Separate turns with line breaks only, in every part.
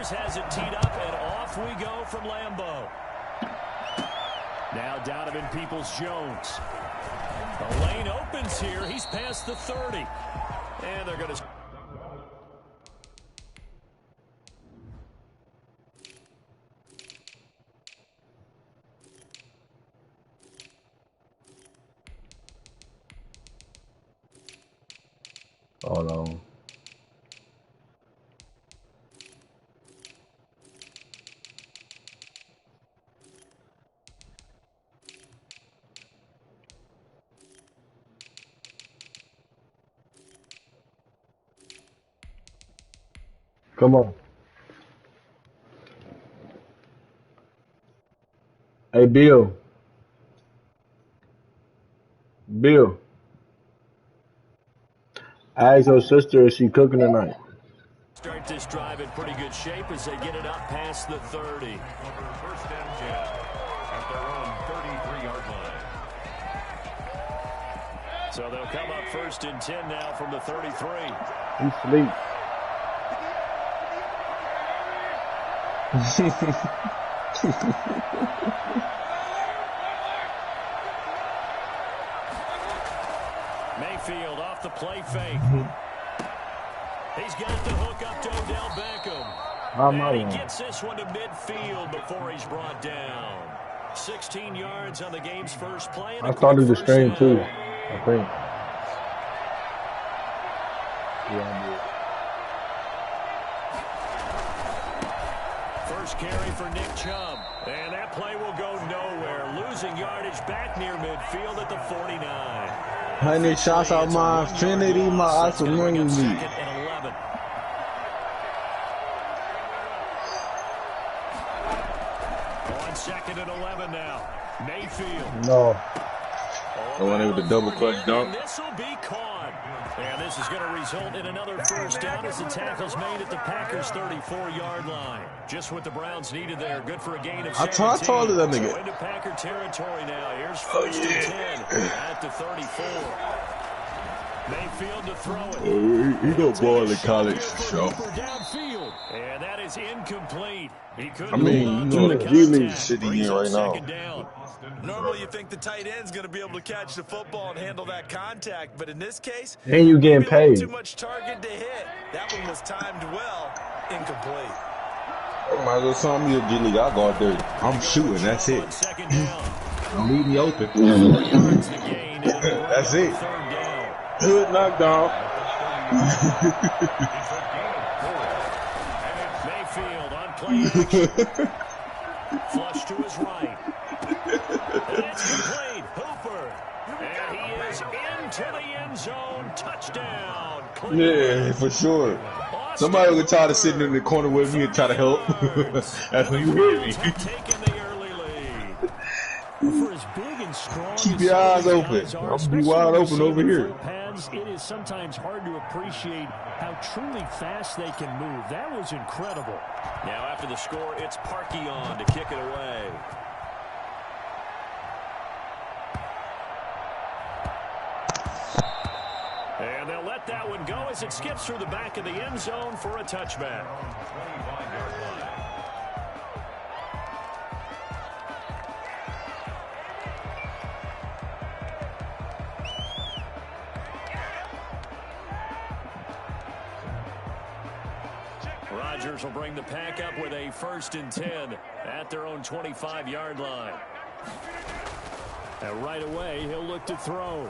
Rivers has it teed up, and off we go from Lambeau. Now Donovan Peoples-Jones. The lane opens here. He's past the 30. And they're going to...
Hold on. Come on. Hey, Bill. Bill. Ask your sister if she cooking tonight.
Start this drive in pretty good shape as they get it up past the 30.
First and 10 at their own 33-yard line.
So they'll come up first and 10 now from the 33.
He sleep.
Mayfield off the play fake. He's got the hook up to Odell Beckham. And he gets this one to midfield before he's brought down. 16 yards on the game's first play.
I started the stream too, I think. Yeah,
first carry for Nick Chubb. And that play will go nowhere. Losing yardage back near midfield at the 49.
Honey, shots out my Trinity, my community.
Second and 11. On second and 11 now. Mayfield.
No.
The one with the double clutch dunk.
This will be caught. And this is going to result in another first down as the tackle's made at the Packers' 34-yard line. Just what the Browns needed there. Good for a gain of 17.
I told you that nigga.
So into Packer territory now. Here's first and 10 at the 34. Mayfield to throw it.
He go ball in college, so.
Downfield. And that is incomplete. He couldn't
I mean, you know the G League shit he in right now.
Normally you think the tight end's going to be able to catch the football and handle that contact, but in this case,
and you getting paid.
Too much target to hit. That one was timed well, incomplete.
Might as well sign me a G League. I'll go out there. I'm shooting. That's it. Leave me open. That's it. Good knockdown.
Mayfield on play action. Flush to his right. And it's complete. Hooper. And he is into the end zone. Touchdown.
Yeah, for sure. Somebody will try to sit in the corner with me and try to help. That's when you hear me.
Taking the early lead. For as big and strong
Keep your eyes open. I'll be wide open over here.
It is sometimes hard to appreciate how truly fast they can move. That was incredible. Now after the score, it's Parkey on to kick it away. And they'll let that one go as it skips through the back of the end zone for a touchback. Rodgers will bring the pack up with a first and 10 at their own 25-yard line. And right away, he'll look to throw.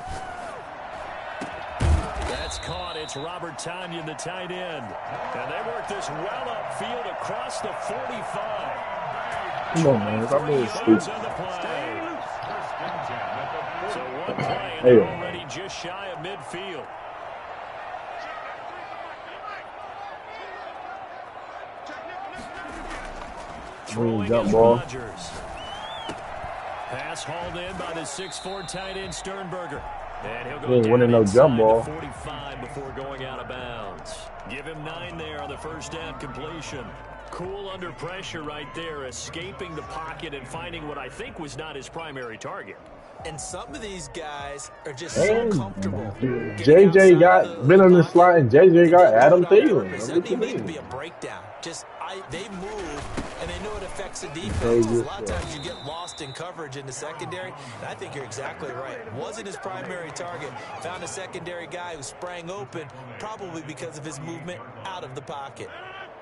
That's caught. It's Robert Tonyan, the tight end. And they work this well upfield across the 45.
Come on, man. I'm really stupid.
So one play, and they're already just shy of midfield. Throwing
jump
is
ball.
Rodgers. Pass hauled in by the 6'4" tight end Sternberger. And he'll go
winning no jump ball.
45 before going out of bounds. Give him 9 there on the first down completion. Cool under pressure right there, escaping the pocket and finding what I think was not his primary target.
And some of these guys are just so comfortable.
JJ been on the slide, and JJ got Adam Thielen.
Doesn't even need to be a breakdown. They move, and they know it affects the defense. A lot of times you get lost in coverage in the secondary, and I think you're exactly right. Wasn't his primary target. Found a secondary guy who sprang open, probably because of his movement out of the pocket.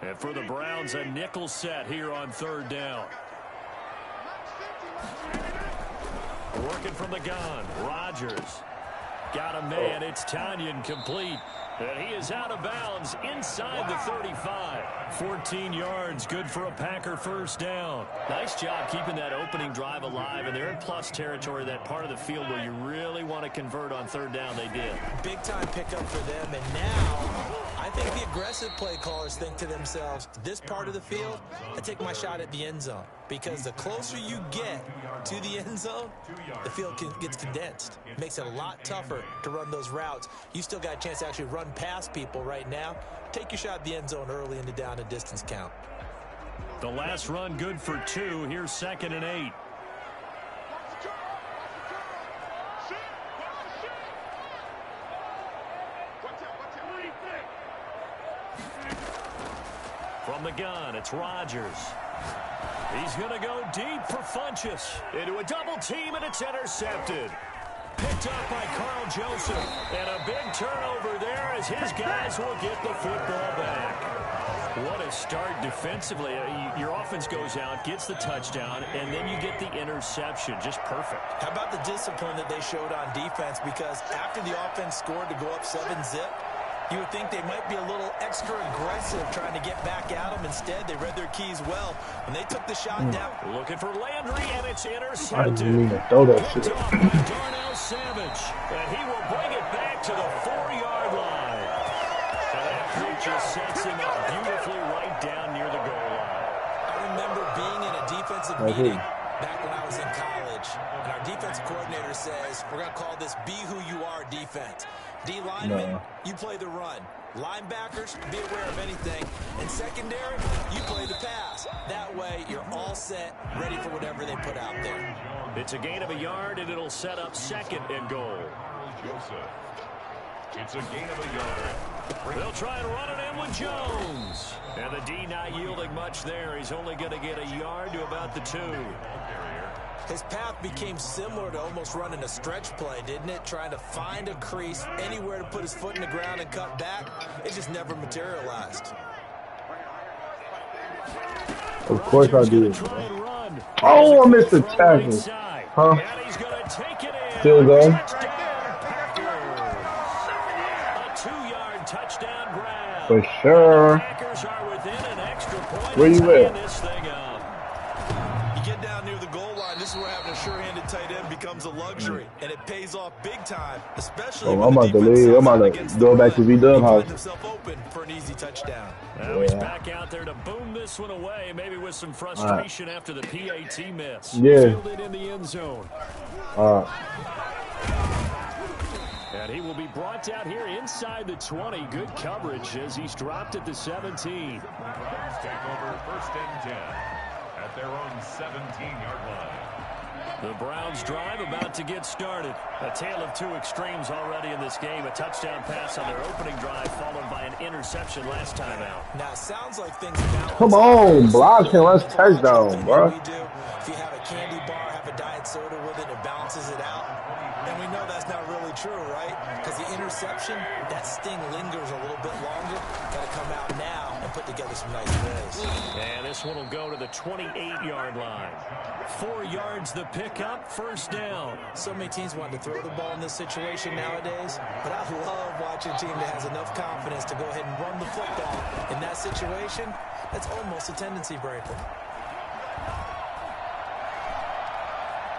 And for the Browns, a nickel set here on 3rd down. Working from the gun, Rodgers. Got a man, it's Tanyan complete. And he is out of bounds inside the 35. 14 yards, good for a Packer 1st down. Nice job keeping that opening drive alive, and they're in plus territory, that part of the field where you really want to convert on 3rd down. They did.
Big time pickup for them, and now I think the aggressive play callers think to themselves, this part of the field, I take my shot at the end zone. Because the closer you get to the end zone, the field gets condensed. It makes it a lot tougher to run those routes. You still got a chance to actually run past people right now. Take your shot at the end zone early in the down and distance count.
The last run good for 2. Here's 2nd and 8. From the gun, it's Rodgers. He's going to go deep for Funchess. Into a double team, and it's intercepted. Picked up by Carl Joseph. And a big turnover there as his guys will get the football back. What a start defensively. Your offense goes out, gets the touchdown, and then you get the interception. Just perfect.
How about the discipline that they showed on defense? Because after the offense scored to go up 7-zip, you would think they might be a little extra aggressive trying to get back at them. Instead, they read their keys well when they took the shot down.
Looking for Landry, and it's intercepted.
I didn't mean to throw that shit.
Picked off by Darnell Savage, and he will bring it back to the 4-yard line. And that creature sets him up beautifully right down near the goal line.
I remember being in a defensive meeting back when I was in college, and our defensive coordinator says, we're going to call this Be Who You Are defense. D linemen, you play the run. Linebackers, be aware of anything. And secondary, you play the pass. That way, you're all set, ready for whatever they put out there.
It's a gain of a yard, and it'll set up 2nd and goal.
It's a gain of a yard.
They'll try and run it in with Jones. And the D not yielding much there. He's only going to get a yard to about the 2.
His path became similar to almost running a stretch play, didn't it? Trying to find a crease, anywhere to put his foot in the ground and cut back. It just never materialized.
Of course I do. Oh, I missed the tackle. Huh? Still going?
A 2-yard touchdown grab.
For sure.
Packers are within an extra point.
Where you at?
This thing up.
You get down near the goal line, this is where having a sure-handed tight end becomes a luxury, and it pays off big time, especially
I'm about to leave. I'm about to go back to V-Dub house.
Himself open for an easy touchdown.
Now he's back out there to boom this one away, maybe with some frustration after the PAT miss.
Yeah.
Fielded in the end zone. And he will be brought down here inside the 20. Good coverage as he's dropped at the 17.
Browns take over 1st and 10 at their own 17-yard line.
The Browns drive about to get started. A tale of 2 extremes already in this game. A touchdown pass on their opening drive followed by an interception last time out.
Now, it sounds like things balance.
Come on, block him. Let's touchdown, bro.
We do. If you have a candy bar, have a diet soda with it, it balances it out. And we know that's not really true, right? Because the interception, that sting lingers a little bit longer. Got to come out now and put together some nice plays.
And this one will go to the 28-yard line. 4 yards the pickup, 1st down.
So many teams want to throw the ball in this situation nowadays, but I love watching a team that has enough confidence to go ahead and run the football. In that situation, that's almost a tendency breaker.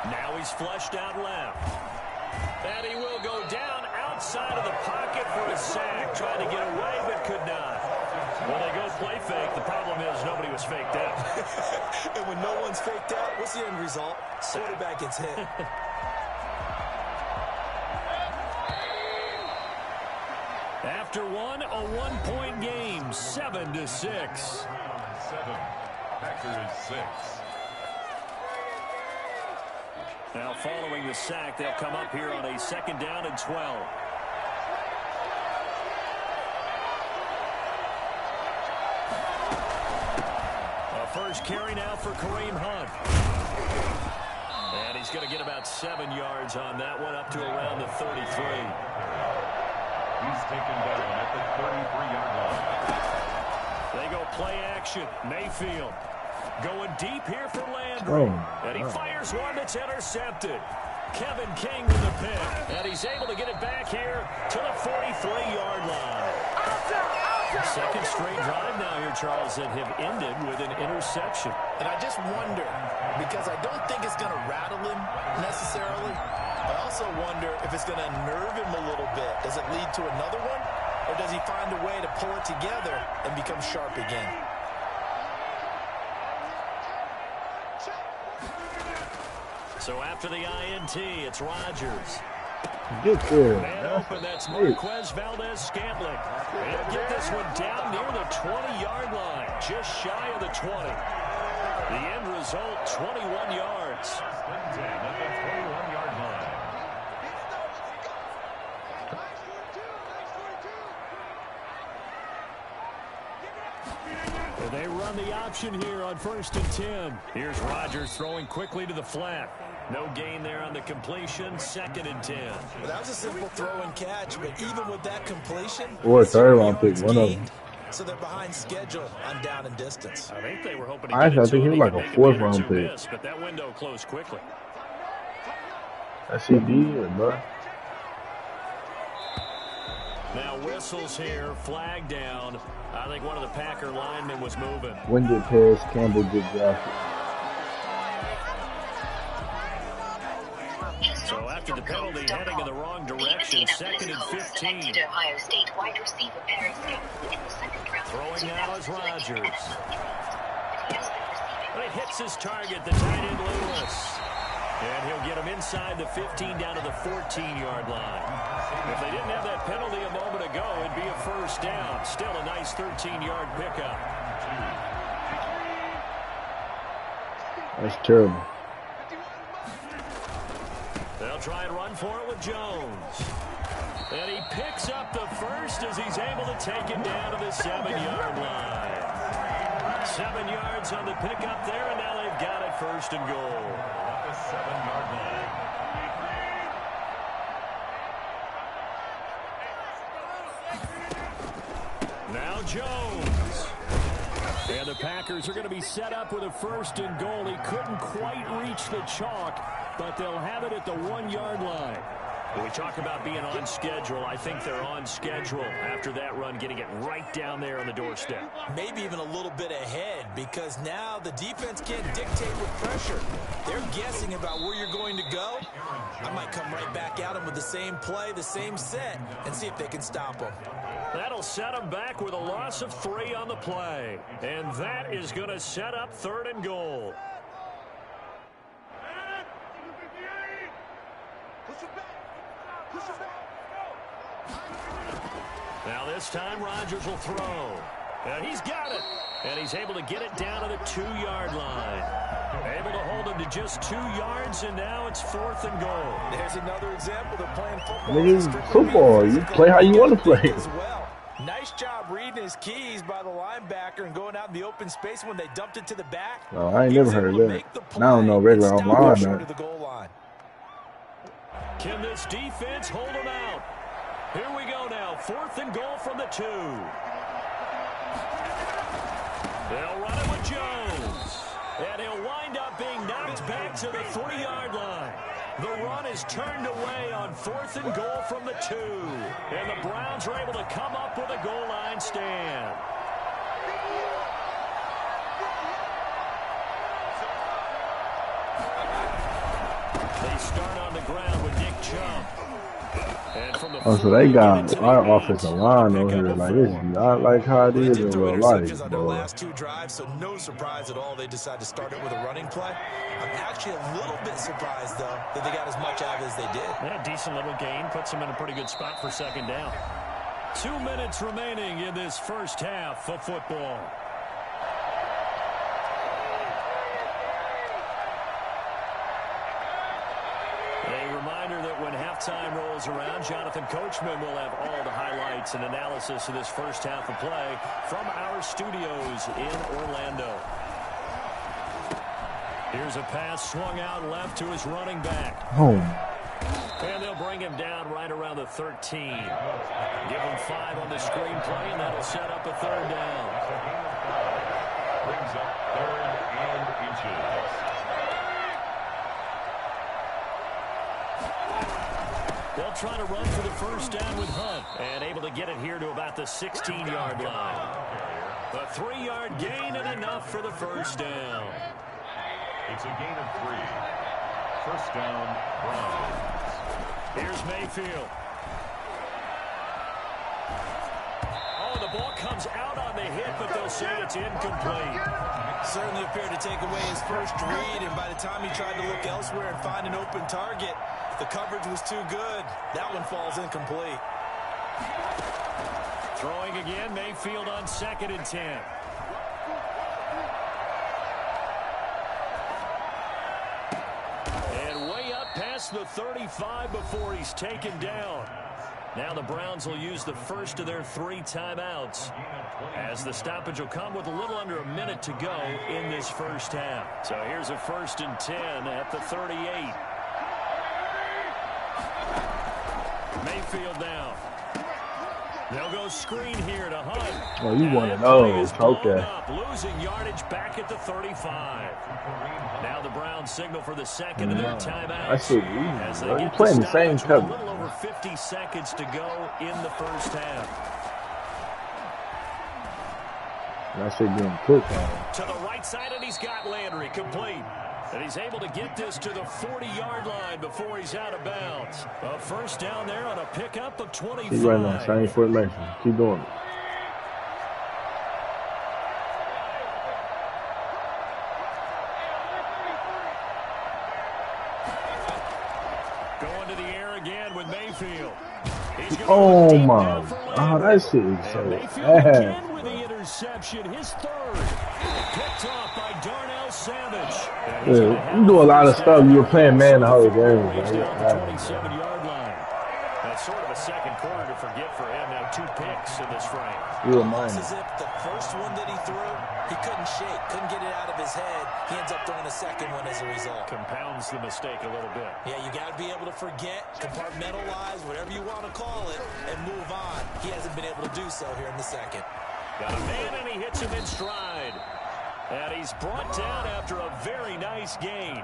Now he's flushed out left. And he will go down outside of the pocket for a sack. Trying to get away, but could not. Well, they go play fake. The problem is nobody was faked out.
And when no one's faked out, what's the end result? Quarterback gets hit.
After one, a 1-point game, 7-6.
7, Packers 6.
Now following the sack, they'll come up here on a 2nd down and 12. A first carry now for Kareem Hunt. And he's going to get about 7 yards on that one, up to around the 33.
He's taken down at the 33-yard line.
They go play action. Mayfield going deep here for Landry. And he fires one that's intercepted. Kevin King with the pick. And he's able to get it back here to the 43-yard line. Second straight drive now here, Charles, that have ended with an interception.
And I just wonder, because I don't think it's going to rattle him necessarily. I also wonder if it's going to unnerve him a little bit. Does it lead to another one? Or does he find a way to pull it together and become sharp again?
So after the INT, it's Rodgers.
Get there.
Man open, that's Marquez Valdez-Scantling. He'll get this one down near the 20-yard line, just shy of the 20. The end result, 21 yards.
At the 21-yard line.
They run the option here on 1st and 10. Here's Rodgers throwing quickly to the flat. No gain there on the completion. 2nd and 10.
Well, that was a simple throw and catch, but even with that completion,
Or a 3rd round pick, one of them.
so they're behind schedule on down and distance.
I think they were hoping to
Actually, I think he was like a 4th round pick.
But that window closed quickly.
That's he did, bro.
Now whistles here, flag down. I think one of the Packer linemen was moving.
When did Paris Campbell get drafted?
So after the penalty, heading in the wrong direction, 2nd and 15.
Ohio State wide receiver Paris Campbell in the 2nd round.
Throwing now is Rodgers. It hits his target, the tight end Lewis. And he'll get him inside the 15 down to the 14-yard line. If they didn't have that penalty a moment ago, it'd be a 1st down. Still a nice 13-yard pickup.
That's terrible.
They'll try and run for it with Jones. And he picks up the first as he's able to take it down to the 7-yard line. 7 yards on the pickup there, and now they've got it 1st and goal.
At the 7-yard line.
Now Jones. And the Packers are going to be set up with a 1st and goal. He couldn't quite reach the chalk, but they'll have it at the 1-yard line. When we talk about being on schedule, I think they're on schedule after that run, getting it right down there on the doorstep.
Maybe even a little bit ahead, because now the defense can't dictate with pressure. They're guessing about where you're going to go. I might come right back at them with the same play, the same set, and see if they can stop them.
That'll set them back with a loss of 3 on the play. And that is going to set up 3rd and goal. Now this time Rodgers will throw. And he's got it. And he's able to get it down to the 2-yard line. Able to hold him to just 2 yards, and now it's 4th and goal.
There's another example of playing football.
Nigga, football. You play how you want to play.
As well. Nice job reading his keys by the linebacker and going out in the open space when they dumped it to the back.
Oh, I ain't never heard of that. And I don't know regular online, man.
Can this defense hold him out? Here we go now. 4th and goal from the 2. They'll run it with Jones. And he'll wind up being knocked back to the 3-yard line. The run is turned away on 4th and goal from the 2. And the Browns are able to come up with a goal line stand. They start on the ground with Nick Chubb.
Oh, so they got our offensive line over here. Like, this is not like how it is in real life,
on their last 2 drives, so no surprise at all they decided to start it with a running play. I'm actually a little bit surprised, though, that they got as much out as they did.
Yeah, decent little gain. Puts them in a pretty good spot for 2nd down. 2 minutes remaining in this first half of football. reminder that when halftime rolls around, Jonathan Coachman will have all the highlights and analysis of this first half of play from our studios in Orlando. Here's a pass swung out left to his running back.
Home.
And they'll bring him down right around the 13. Give him 5 on the screenplay, and that'll set up a 3rd down.
Brings up 3rd and inches.
They'll try to run for the first down with Hunt, and able to get it here to about the 16-yard line. A 3-yard gain and enough for the first down.
It's a gain of 3. First down, Browns.
Here's Mayfield. Oh, the ball comes out on the hit, but they'll say it's incomplete.
Certainly appeared to take away his first read, and by the time he tried to look elsewhere and find an open target, the coverage was too good. That one falls incomplete.
Throwing again, Mayfield on 2nd and 10. And way up past the 35 before he's taken down. Now the Browns will use the first of their 3 timeouts, as the stoppage will come with a little under a minute to go in this first half. So here's a 1st and 10 at the 38. Mayfield now. They'll go screen here to Hunt.
Oh, you one of those. Okay.
Losing yardage back at the 35. Now the Browns signal for the 2nd of their timeout.
I see. You're playing the same cover.
A little over 50 seconds to go in the first half.
That shit getting cooked on.
To the right side, and he's got Landry complete. And he's able to get this to the 40-yard line before he's out of bounds. A first down there on a pickup of 25.
He's right now, same formation. Keep doing it.
Going to the air again with Mayfield.
Oh my! Oh, that shit is so bad.
Again with the interception, his 3rd. Picked off by Darnell Savage.
Yeah, you do a lot of stuff. You were playing man the whole game.
He's down the 27-yard line. That's sort of a second quarter to forget for him. Now 2 picks in this frame.
You were mine.
It's as if the first one that he threw, he couldn't shake, couldn't get it out of his head. He ends up throwing a second one as a result.
Compounds the mistake a little bit.
Yeah, you got to be able to forget, compartmentalize, whatever you want to call it, and move on. He hasn't been able to do so here in the second.
Got a man, and he hits him in stride. And he's brought down after a very nice gain.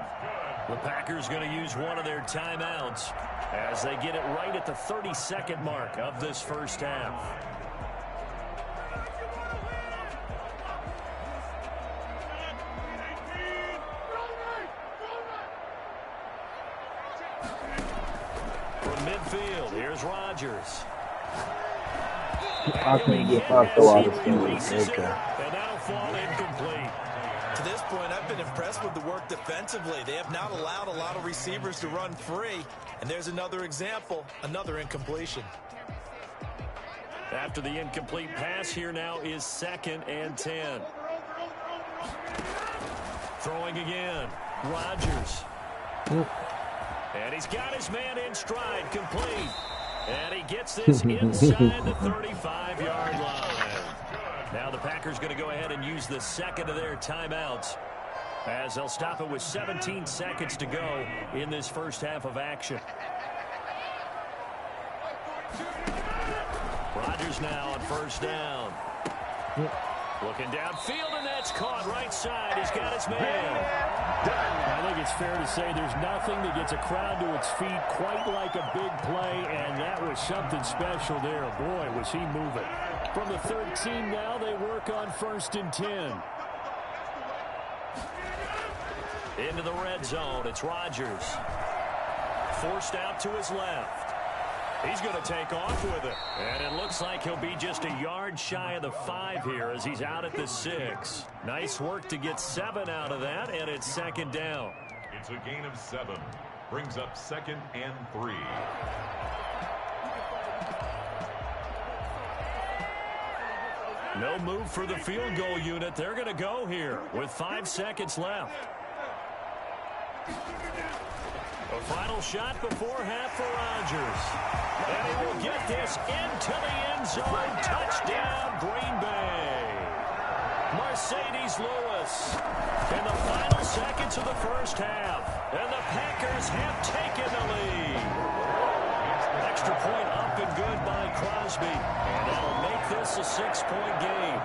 The Packers going to use one of their timeouts as they get it right at the 32nd mark of this first half. From midfield, here's Rodgers.
I can't get my throw out of school. Okay.
And that'll fall incomplete.
To this point, I've been impressed with the work defensively. They have not allowed a lot of receivers to run free. And there's another example, another incompletion.
After the incomplete pass, here now is 2nd and 10. Throwing again, Rodgers. And he's got his man in stride, complete. And he gets this inside the 35-yard line. Now the Packers going to go ahead and use the 2nd of their timeouts, as they'll stop it with 17 seconds to go in this first half of action. Rodgers now on first down. Looking downfield, and that's caught right side. He's got his man. I think it's fair to say there's nothing that gets a crowd to its feet quite like a big play, and that was something special there. Boy, was he moving. From the 13 now, they work on 1st and 10. Into the red zone, it's Rodgers. Forced out to his left. He's going to take off with it. And it looks like he'll be just a yard shy of the 5 here as he's out at the 6. Nice work to get 7 out of that, and it's 2nd down.
It's a gain of 7. Brings up 2nd and 3.
No move for the field goal unit. They're going to go here with 5 seconds left. A final shot before half for Rodgers. And he will get this into the end zone. Touchdown, Green Bay. Mercedes Lewis in the final seconds of the first half. And the Packers have taken the lead. Extra point up and good by Crosby. And that'll make this a 6-point game.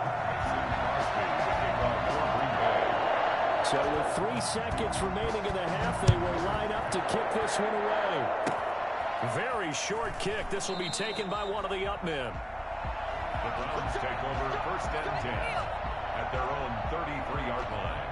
So with 3 seconds remaining in the half, they will line up to kick this one away. Very short kick. This will be taken by one of the up men.
The Browns take over first and 10 at their own 33-yard line.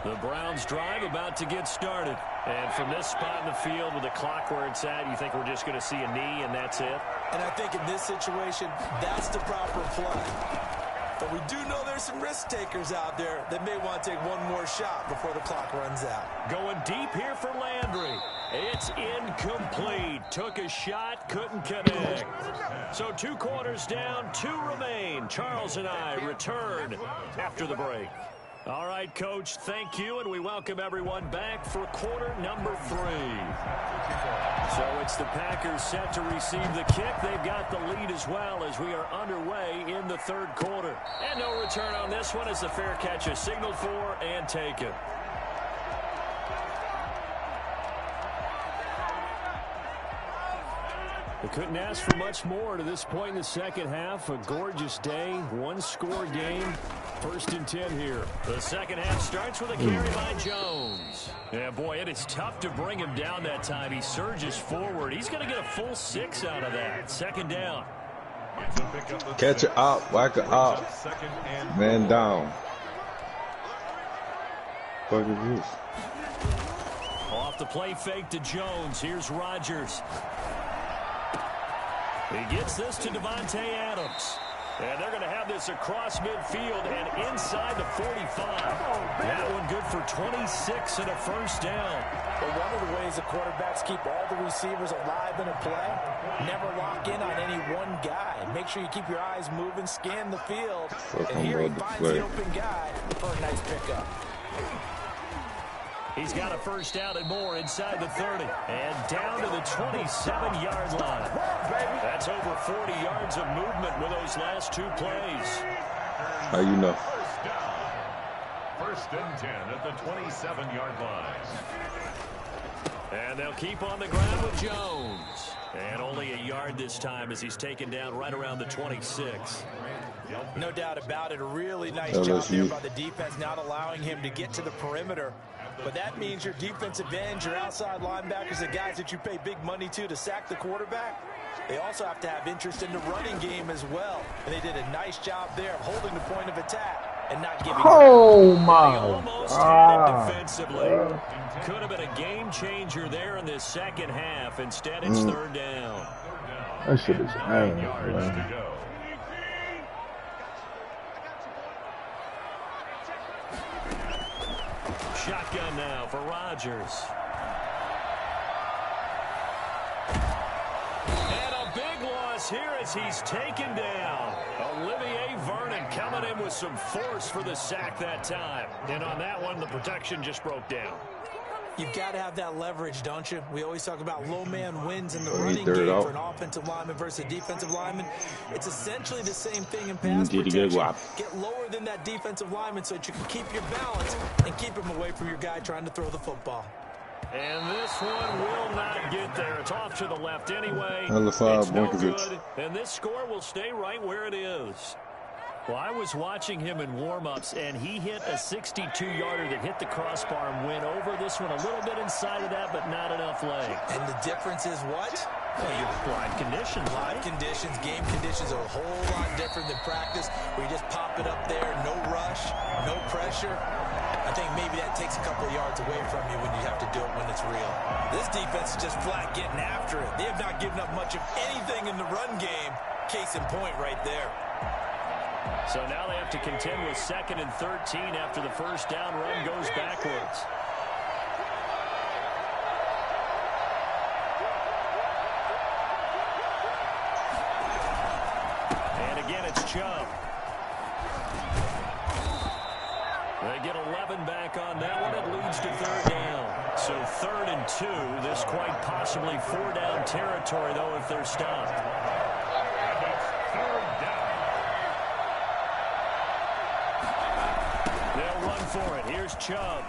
The Browns drive about to get started. And from this spot in the field with the clock where it's at, you think we're just going to see a knee and that's it?
And I think in this situation, that's the proper play. But we do know there's some risk takers out there that may want to take one more shot before the clock runs out.
Going deep here for Landry. It's incomplete. Took a shot, couldn't connect. So 2 quarters down, 2 remain. Charles and I return after the break. All right, Coach, thank you, and we welcome everyone back for quarter number 3. So it's the Packers set to receive the kick. They've got the lead as well as we are underway in the 3rd quarter. And no return on this one as the fair catch is signaled for and taken. We couldn't ask for much more to this point in the second half. A gorgeous day, 1-score game. 1st and 10 here. The second half starts with a carry by Jones. Yeah, boy, it is tough to bring him down that time. He surges forward. He's going to get a full 6 out of that. 2nd down.
Catch it up, whack it up. Man down. What is this?
Off the play fake to Jones. Here's Rodgers. He gets this to Devontae Adams. And they're going to have this across midfield and inside the 45. That one good for 26 and a 1st down.
But one of the ways the quarterbacks keep all the receivers alive in a play, never lock in on any one guy. Make sure you keep your eyes moving, scan the field. And here he finds the open guy for a nice pickup.
He's got a 1st down and more inside the 30. And down to the 27-yard line. That's over 40 yards of movement with those last 2 plays.
How you know?
1st and 10 at the 27-yard line.
And they'll keep on the ground with Jones. And only a yard this time as he's taken down right around the 26.
No doubt about it. A really nice job there by the defense, not allowing him to get to the perimeter. But that means your defensive ends, your outside linebackers, the guys that you pay big money to sack the quarterback, they also have to have interest in the running game as well. And they did a nice job there of holding the point of attack and not giving
almost had it defensively. Could have been a game changer there in this second half. Instead, it's 3rd down.
That shit is ass,
Shotgun now for Rodgers. And a big loss here as he's taken down. Olivier Vernon coming in with some force for the sack that time. And on that one, the protection just broke down.
You've got to have that leverage, don't you? We always talk about low man wins in the running game for an offensive lineman versus a defensive lineman. It's essentially the same thing in pass protection. Get lower than that defensive lineman so that you can keep your balance and keep him away from your guy trying to throw the football.
And this one will not get there. It's off to the left anyway.
It's
no good, and this score will stay right where it is. Well, I was watching him in warm-ups, and he hit a 62-yarder that hit the crossbar and went over. This one a little bit inside of that, but not enough leg.
And the difference is what?
Well, your live conditions,
live conditions, game conditions are a whole lot different than practice, where you just pop it up there, no rush, no pressure. I think maybe that takes a couple of yards away from you when you have to do it when it's real. This defense is just flat getting after it. They have not given up much of anything in the run game. Case in point right there.
So now they have to contend with 2nd and 13 after the 1st down run goes backwards. It's Chubb. They get 11 back on that one. It leads to third down. So 3rd and 2. This quite possibly 4-down territory, though, if they're stopped. They'll run for it. Here's Chubb.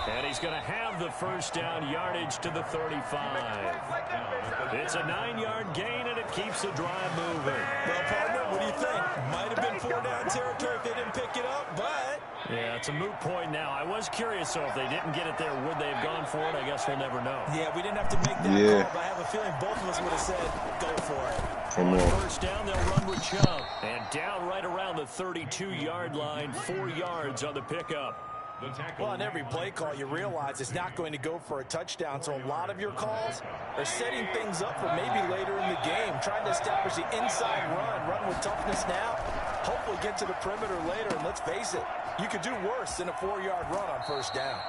And he's going to have the first down, yardage to the 35. It's a 9-yard gain, and it keeps the drive moving.
Well, partner, what do you think? Might have been 4-down territory if they didn't pick it up, but...
Yeah, it's a moot point now. I was curious, so if they didn't get it there, would they have gone for it? I guess we'll never know.
Yeah, we didn't have to make that call, but I have a feeling both of us would have said, go for it.
On first down, they'll run with Chubb. And down right around the 32-yard line, 4 yards on the pickup.
Well, on every play call, you realize it's not going to go for a touchdown, so a lot of your calls are setting things up for maybe later in the game, trying to establish the inside run with toughness now, hopefully get to the perimeter later, and let's face it, you could do worse than a 4-yard run on first down.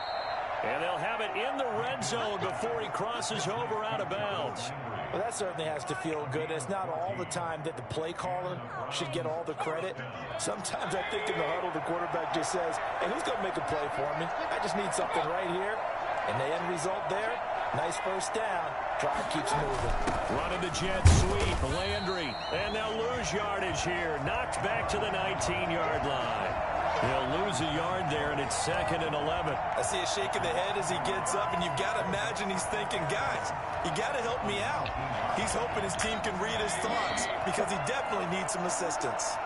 And they'll have it in the red zone before he crosses over out of bounds.
Well, that certainly has to feel good. It's not all the time that the play caller should get all the credit. Sometimes I think in the huddle, the quarterback just says, hey, who's going to make a play for me? I just need something right here. And the end result there, nice first down. Drive keeps moving.
Running the jet sweep, Landry. And they'll lose yardage here. Knocked back to the 19-yard line. He'll lose a yard there, and it's 2nd and 11.
I see a shake of the head as he gets up, and you've got to imagine he's thinking, guys, you got to help me out. He's hoping his team can read his thoughts because he definitely needs some assistance.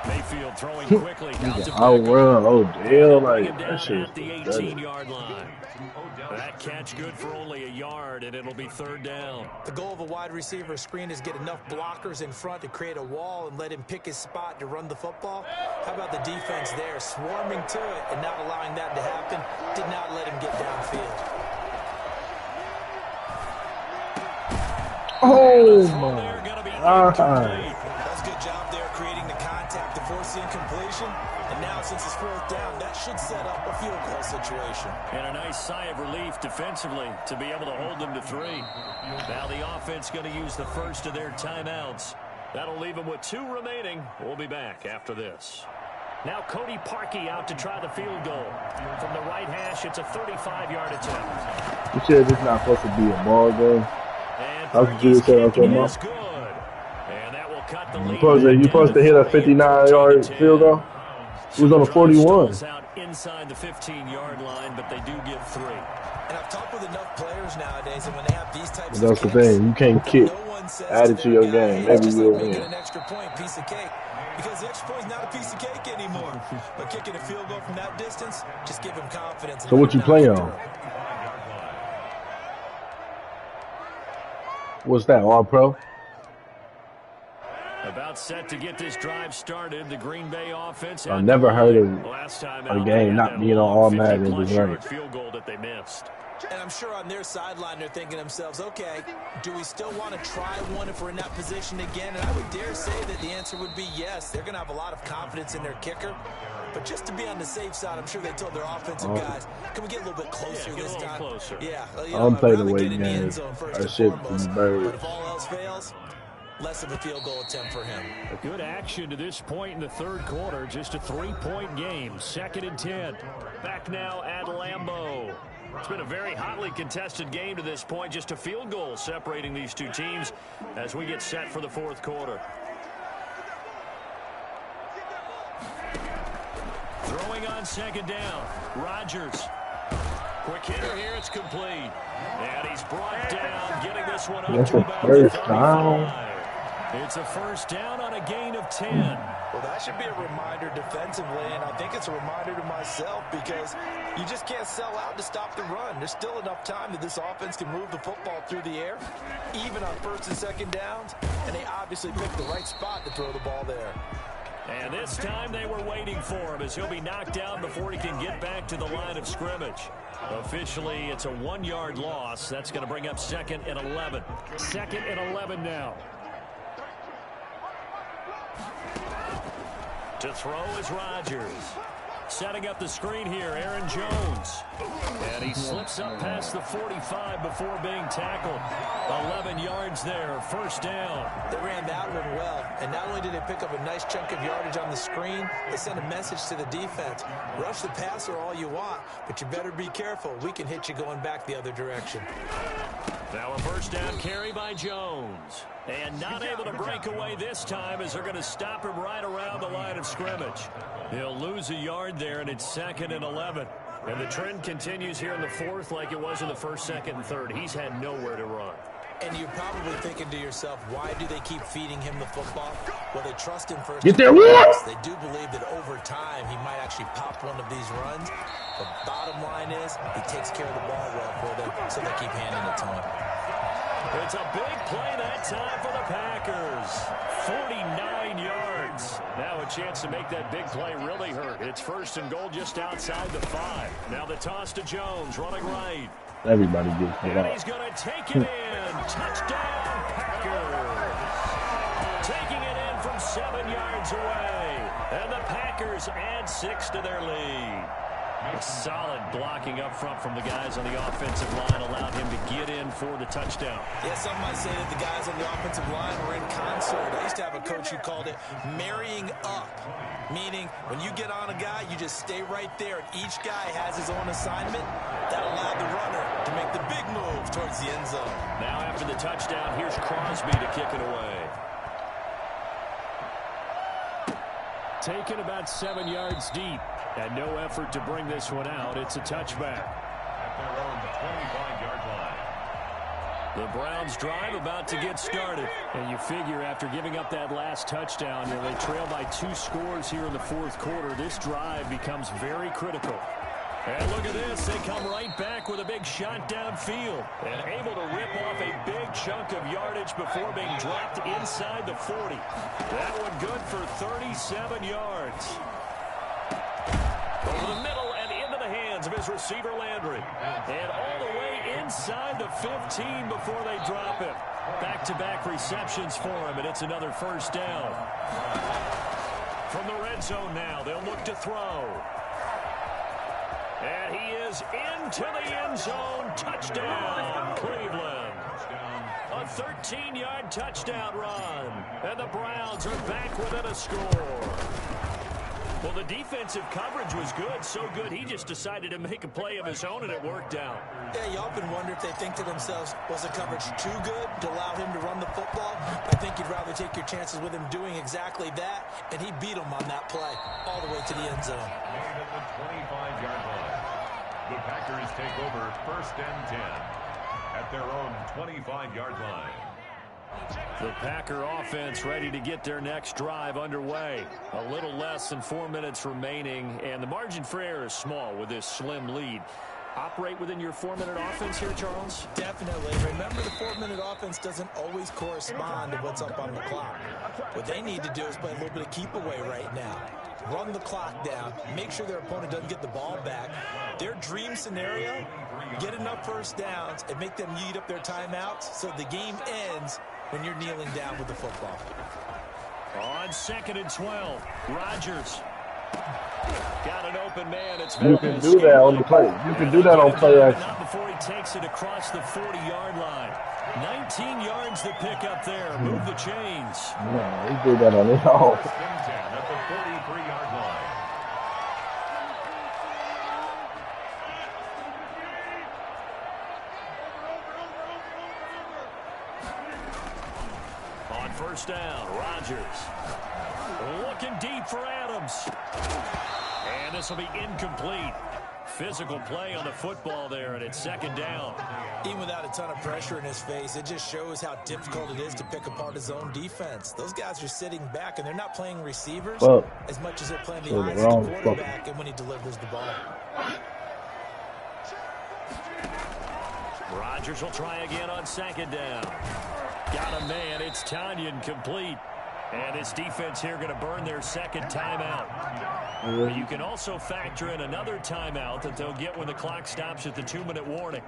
Mayfield throwing quickly.
I'll run Odell like that shit.
At the 18-yard line. That catch good for only a yard, and it'll be 3rd down.
The goal of a wide receiver screen is get enough blockers in front to create a wall and let him pick his spot to run the football. How about the defense there, swarming to it and not allowing that to happen? Did not let him get downfield.
Oh my God.
That's a good job there creating the contact to force the incompletion. And now since it's 4th down, that should set up a field goal situation.
And a nice sigh of relief defensively to be able to hold them to 3. Now the offense going to use the first of their timeouts. That'll leave them with 2 remaining. We'll be back after this. Now Cody Parkey out to try the field goal. From the right hash, it's a 35-yard attempt.
You said this is not supposed to be a ball game.
And Parkey's kicking is good. And that will cut the lead.
You supposed to hit a 59-yard field goal? It was on a 41.
Out inside the 15-yard line, but they do get 3.
And I've talked with enough players nowadays, and when they have these types
That's
of
the thing. You can't kick. Add it to your game. Maybe you'll win.
An extra point, piece of cake. Because the extra point is not a piece of cake anymore. But kicking a field goal from that distance, just give him confidence.
So what you play on? What's that, All-Pro?
About set to get this drive started, the Green Bay offense.
I've never heard of a game not being on all Madden and just running.
Field goal that they missed.
And I'm sure on their sideline they're thinking to themselves, okay, do we still want to try one if we're in that position again? And I would dare say that the answer would be yes. They're going to have a lot of confidence in their kicker. But just to be on the safe side, I'm sure they told their offensive guys, can we get a little bit closer this time?
Closer.
Yeah.
I don't play the way game. I shit from birds.
But if all else fails, less of a field goal attempt for him.
A good action to this point in the 3rd quarter. Just a 3-point game. 2nd and 10. Back now at Lambeau. It's been a very hotly contested game to this point. Just a field goal separating these two teams as we get set for the 4th quarter. Throwing on 2nd down. Rodgers. Quick hitter here. It's complete. And he's brought down, getting this one up to about the 35. It's a first down on a gain of 10.
Well, that should be a reminder defensively, and I think it's a reminder to myself because you just can't sell out to stop the run. There's still enough time that this offense can move the football through the air, even on 1st and 2nd downs, and they obviously picked the right spot to throw the ball there.
And this time they were waiting for him as he'll be knocked down before he can get back to the line of scrimmage. Officially, it's a 1-yard loss. That's going to bring up 2nd and 11. 2nd and 11 now. To throw is Rodgers. Setting up the screen here, Aaron Jones. And he slips up past the 45 before being tackled. 11 yards there, first down.
They ran that one well, and not only did they pick up a nice chunk of yardage on the screen, they sent a message to the defense. Rush the passer all you want, but you better be careful. We can hit you going back the other direction.
Now a first down carry by Jones. And not able to break away this time as they're going to stop him right around the line of scrimmage. He'll lose a yard there, and it's 2nd and 11. And the trend continues here in the 4th like it was in the 1st, 2nd, and 3rd. He's had nowhere to run.
And you're probably thinking to yourself, why do they keep feeding him the football? Well, they trust him first.
Get there, what?
They do believe that over time he might actually pop one of these runs. The bottom line is he takes care of the ball well for them, so they keep handing it to him.
It's a big play that time for the Packers. 49 yards. Now a chance to make that big play really hurt. It's 1st and goal just outside the 5. Now the toss to Jones, running right.
Everybody gets it
and
out.
He's going to take it in. Touchdown, Packers. Taking it in from 7 yards away. And the Packers add 6 to their lead. Solid blocking up front from the guys on the offensive line allowed him to get in for the touchdown.
Yeah, some might say that the guys on the offensive line were in concert. I used to have a coach who called it marrying up, meaning when you get on a guy, you just stay right there, and each guy has his own assignment. That allowed the runner to make the big move towards the end zone.
Now after the touchdown, here's Crosby to kick it away. Taken about 7 yards deep. And no effort to bring this one out. It's a touchback.
At their own 25-yard line.
The Browns drive about to get started. And you figure after giving up that last touchdown, they trail by 2 scores here in the 4th quarter. This drive becomes very critical. And look at this. They come right back with a big shot downfield. And able to rip off a big chunk of yardage before being dropped inside the 40. That one good for 37 yards. Over the middle and into the hands of his receiver, Landry. And all the way inside the 15 before they drop him. Back-to-back receptions for him, and it's another first down. From the red zone now, they'll look to throw. And he is into the end zone. Touchdown, Cleveland. A 13-yard touchdown run. And the Browns are back within a score. Well, the defensive coverage was good, so good he just decided to make a play of his own, and it worked out.
Yeah, you often wonder if they think to themselves, was the coverage too good to allow him to run the football? I think you'd rather take your chances with him doing exactly that, and he beat him on that play all the way to the end zone.
Made at the 25-yard line. The Packers take over 1st and 10 at their own 25-yard line.
The Packer offense ready to get their next drive underway. A little less than 4 minutes remaining, and the margin for error is small with this slim lead. Operate within your 4-minute offense here, Charles?
Definitely. Remember, the 4-minute offense doesn't always correspond to what's up on the clock. What they need to do is play a little bit of keep away right now. Run the clock down, make sure their opponent doesn't get the ball back. Their dream scenario, get enough first downs and make them eat up their timeouts so the game ends when you're kneeling down with the football.
On 2nd and 12, Rodgers. Got an open man. It's
you can do that on the play. You can do that on play action.
Not before he takes it across the 40-yard line. 19 yards to pick up there. Move the chains.
No, he did that on his own.
At the 43-yard line.
On first down, Rodgers. Looking deep for Adams. And this will be incomplete. Physical play on the football there, and it's 2nd down.
Even without a ton of pressure in his face, it just shows how difficult it is to pick apart his own defense. Those guys are sitting back, and they're not playing receivers as much as they're playing the eyes of the quarterback and when he delivers the ball.
Rodgers will try again on 2nd down. Got a man. It's Tanyan complete. And this defense here going to burn their 2nd timeout. But you can also factor in another timeout that they'll get when the clock stops at the 2-minute warning.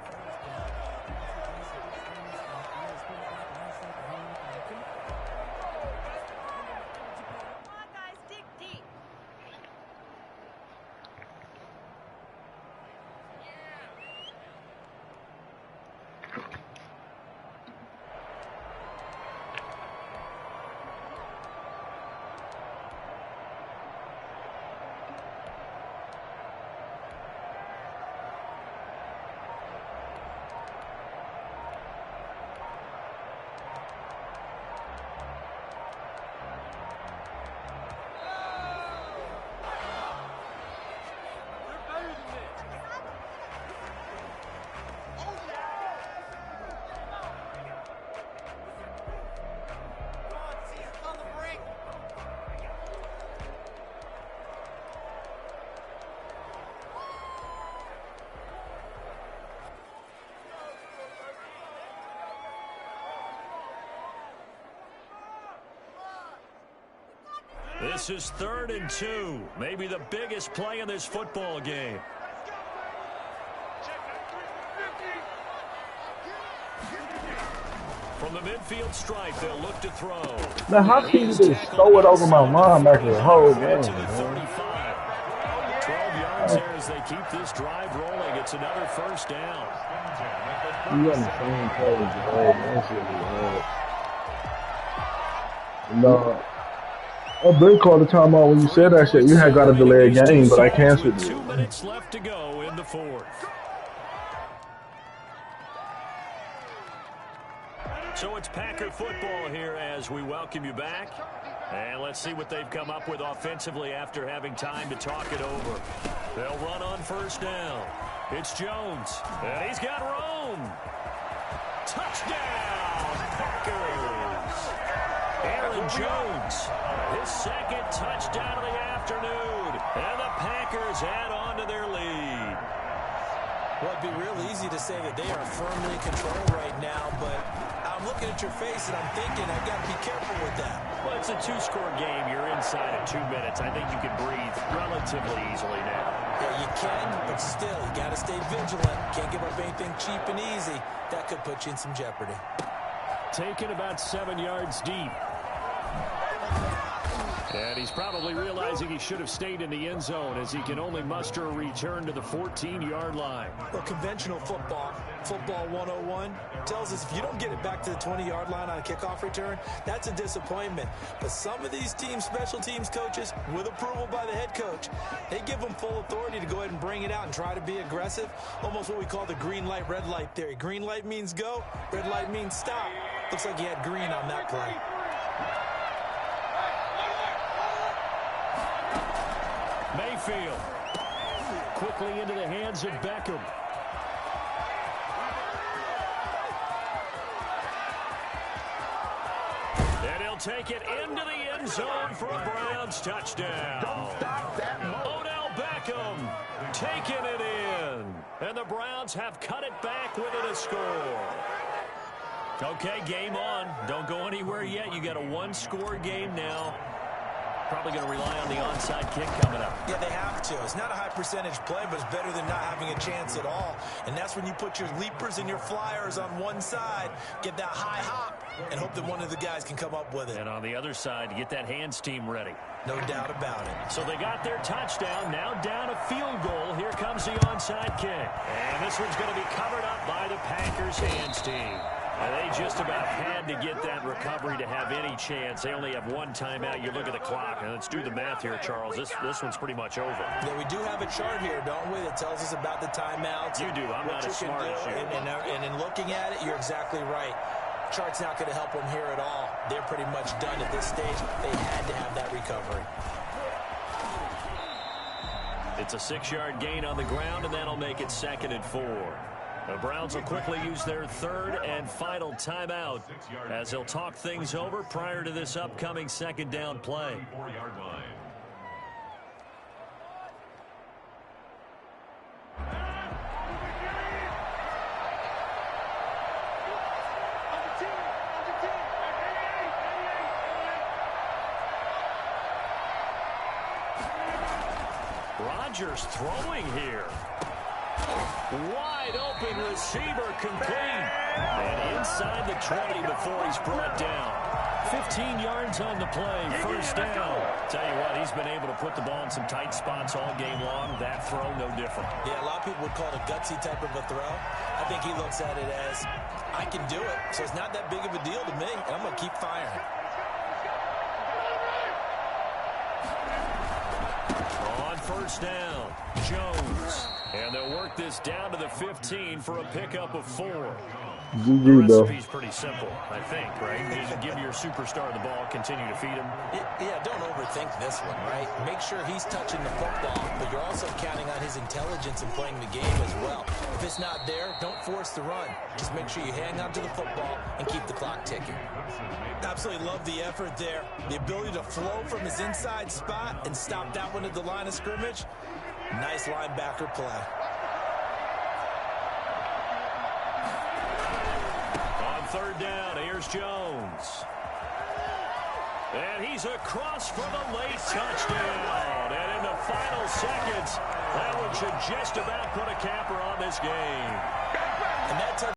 This is 3rd and 2. Maybe the biggest play in this football game. From the midfield stripe, they'll look to throw.
Now, how can you just throw it over my linebacker the whole game?
12 yards there as they keep this drive rolling. It's another first down.
You on the same page, no. I've been called the timeout when you said that shit. You had got a delayed game, but I canceled it.
2 minutes left to go in the 4th. So it's Packer football here as we welcome you back. And let's see what they've come up with offensively after having time to talk it over. They'll run on first down. It's Jones. And he's got room. Touchdown, Packers. Aaron Jones, his 2nd touchdown of the afternoon. And the Packers add on to their lead.
Well, it'd be real easy to say that they are firmly in control right now, but I'm looking at your face and I'm thinking I've got to be careful with that.
Well, it's a 2-score game. You're inside at 2 minutes. I think you can breathe relatively easily now.
Yeah, you can, but still, you got to stay vigilant. Can't give up anything cheap and easy. That could put you in some jeopardy.
Taken about 7 yards deep. And he's probably realizing he should have stayed in the end zone as he can only muster a return to the 14-yard line.
Well, conventional football 101, tells us if you don't get it back to the 20-yard line on a kickoff return, that's a disappointment. But some of these teams, special teams coaches, with approval by the head coach, they give them full authority to go ahead and bring it out and try to be aggressive. Almost what we call the green light, red light theory. Green light means go, red light means stop. Looks like he had green on that play.
Mayfield quickly into the hands of Beckham. And he'll take it into the end zone for a Browns touchdown. Odell Beckham taking it in. And the Browns have cut it back within a score. Okay, game on. Don't go anywhere yet. You got a 1-score game now. Probably going to rely on the onside kick coming up.
Yeah, they have to. It's not a high percentage play, but it's better than not having a chance at all. And that's when you put your leapers and your flyers on one side, get that high hop, and hope that one of the guys can come up with it.
And on the other side, get that hands team ready.
No doubt about it.
So they got their touchdown. Now down a field goal. Here comes the onside kick. And this one's going to be covered up by the Packers hands team. And they just about had to get that recovery to have any chance. They only have one timeout. You look at the clock, and let's do the math here, Charles. This one's pretty much over.
Yeah, we do have a chart here, don't we, that tells us about the timeouts.
You do. I'm not as smart as you.
And in looking at it, you're exactly right. Chart's not going to help them here at all. They're pretty much done at this stage. They had to have that recovery.
It's a 6-yard gain on the ground, and that'll make it 2nd and 4. The Browns will quickly use their 3rd and final timeout as they'll talk things over prior to this upcoming 2nd down play. Rodgers throwing here. Wide open receiver complete. And inside the 20 before he's brought down. 15 yards on the play, first down. Tell you what, he's been able to put the ball in some tight spots all game long. That throw, no different.
Yeah, a lot of people would call it a gutsy type of a throw. I think he looks at it as, I can do it, so it's not that big of a deal to me, and I'm going to keep firing.
On first down, Jones. And they'll work this down to the 15 for a pickup of 4. The recipe's pretty simple, I think, right? Just give your superstar the ball, continue to feed him.
Yeah, don't overthink this one, right? Make sure he's touching the football, but you're also counting on his intelligence in playing the game as well. If it's not there, don't force the run. Just make sure you hang on to the football and keep the clock ticking. Absolutely love the effort there. The ability to flow from his inside spot and stop that one at the line of scrimmage. Nice linebacker play. On
3rd down, here's Jones. And he's across for the late touchdown. And in the final seconds, that one should just about put a capper on this game.
And that